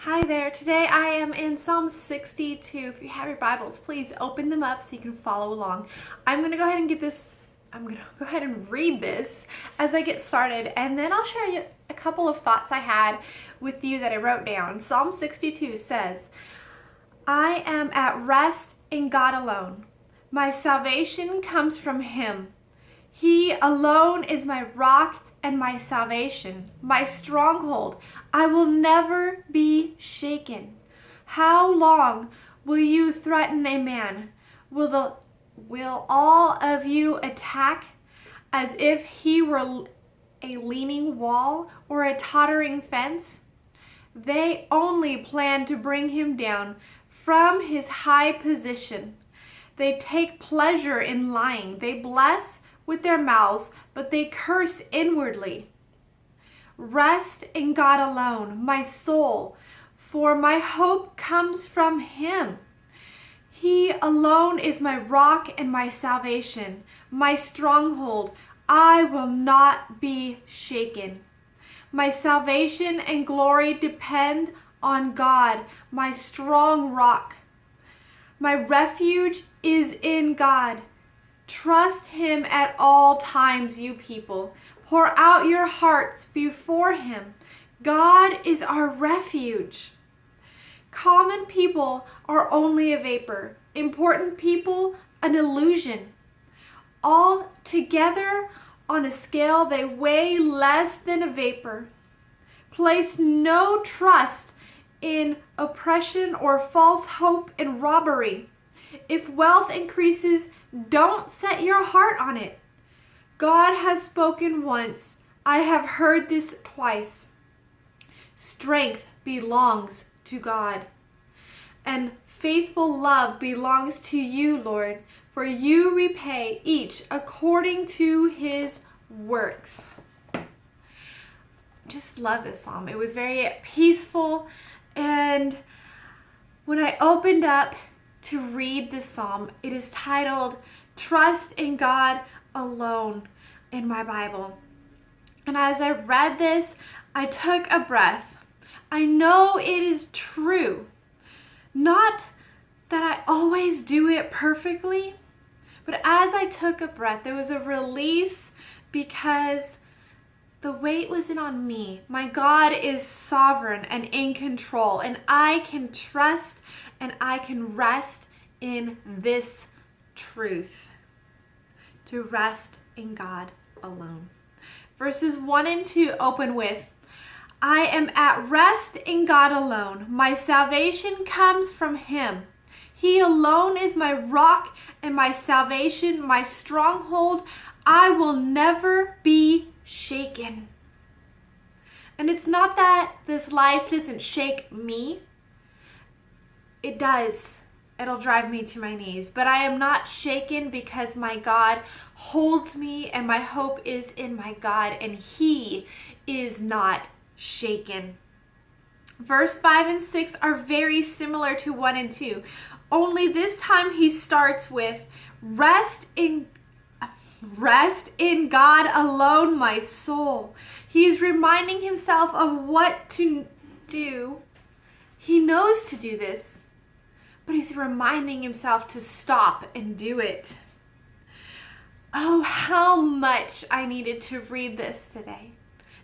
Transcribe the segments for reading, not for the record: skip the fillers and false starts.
Hi there. Today I am in Psalm 62. If you have your Bibles, please open them up so you can follow along. I'm going to go ahead and read this as I get started, and then I'll share you a couple of thoughts I had with you that I wrote down. Psalm 62 says, I am at rest in God alone. My salvation comes from Him. He alone is my rock and my salvation, my stronghold. I will never be shaken. How long will you threaten a man? Will all of you attack as if he were a leaning wall or a tottering fence? They only plan to bring him down from his high position. They take pleasure in lying. They bless with their mouths, but they curse inwardly. Rest in God alone, my soul, for my hope comes from Him. He alone is my rock and my salvation, my stronghold. I will not be shaken. My salvation and glory depend on God, my strong rock. My refuge is in God. Trust Him at all times, you people. Pour out your hearts before Him. God is our refuge. Common people are only a vapor. Important people, an illusion. All together on a scale, they weigh less than a vapor. Place no trust in oppression or false hope and robbery. If wealth increases, don't set your heart on it. God has spoken once. I have heard this twice. Strength belongs to God, and faithful love belongs to you, Lord, for you repay each according to his works. Just love this psalm. It was very peaceful, and when I opened up to read this psalm, it is titled Trust in God Alone in my Bible. And as I read this, I took a breath. I know it is true. Not that I always do it perfectly, but as I took a breath, there was a release because the weight wasn't on me. My God is sovereign and in control, and I can trust and I can rest in this truth. To rest in God alone. Verses 1 and 2 open with, I am at rest in God alone. My salvation comes from Him. He alone is my rock and my salvation, my stronghold. I will never be shaken. And it's not that this life doesn't shake me. It does. It'll drive me to my knees. But I am not shaken because my God holds me and my hope is in my God, and He is not shaken. Verse 5 and 6 are very similar to 1 and 2. Only this time he starts with, Rest in God alone, my soul. He is reminding himself of what to do. He knows to do this, but he's reminding himself to stop and do it. Oh, how much I needed to read this today.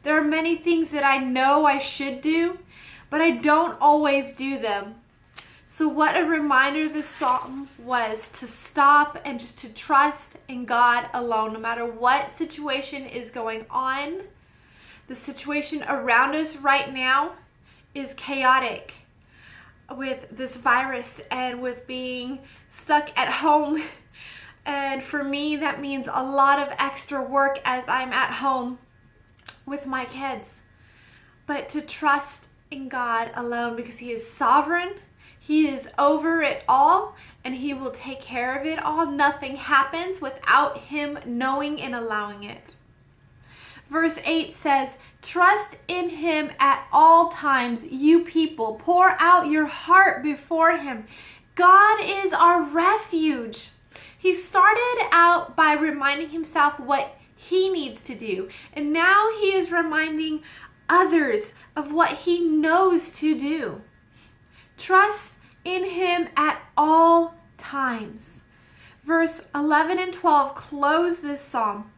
There are many things that I know I should do, but I don't always do them. So what a reminder this psalm was, to stop and just to trust in God alone, no matter what situation is going on. The situation around us right now is chaotic with this virus and with being stuck at home. And for me, that means a lot of extra work as I'm at home with my kids. But to trust in God alone, because He is sovereign, He is over it all, and He will take care of it all. Nothing happens without Him knowing and allowing it. Verse 8 says, Trust in Him at all times, you people. Pour out your heart before Him. God is our refuge. He started out by reminding himself what he needs to do. And now he is reminding others of what he knows to do. Trust in him at all times. Verse 11 and 12 close this psalm.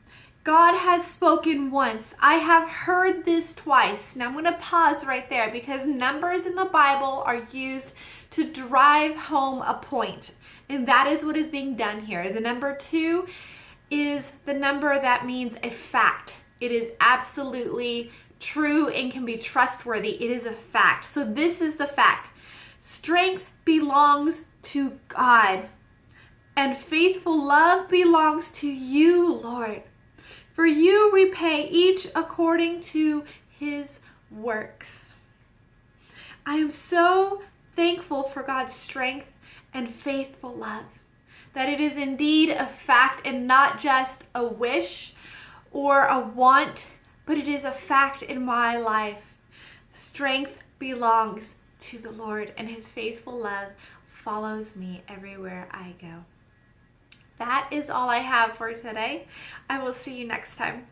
God has spoken once. I have heard this twice. Now I'm going to pause right there because numbers in the Bible are used to drive home a point. And that is what is being done here. The number 2 is the number that means a fact. It is absolutely true and can be trustworthy. It is a fact. So this is the fact. Strength belongs to God, and faithful love belongs to you, Lord. For you repay each according to his works. I am so thankful for God's strength and faithful love, that it is indeed a fact and not just a wish or a want, but it is a fact in my life. Strength belongs to the Lord, and his faithful love follows me everywhere I go. That is all I have for today. I will see you next time.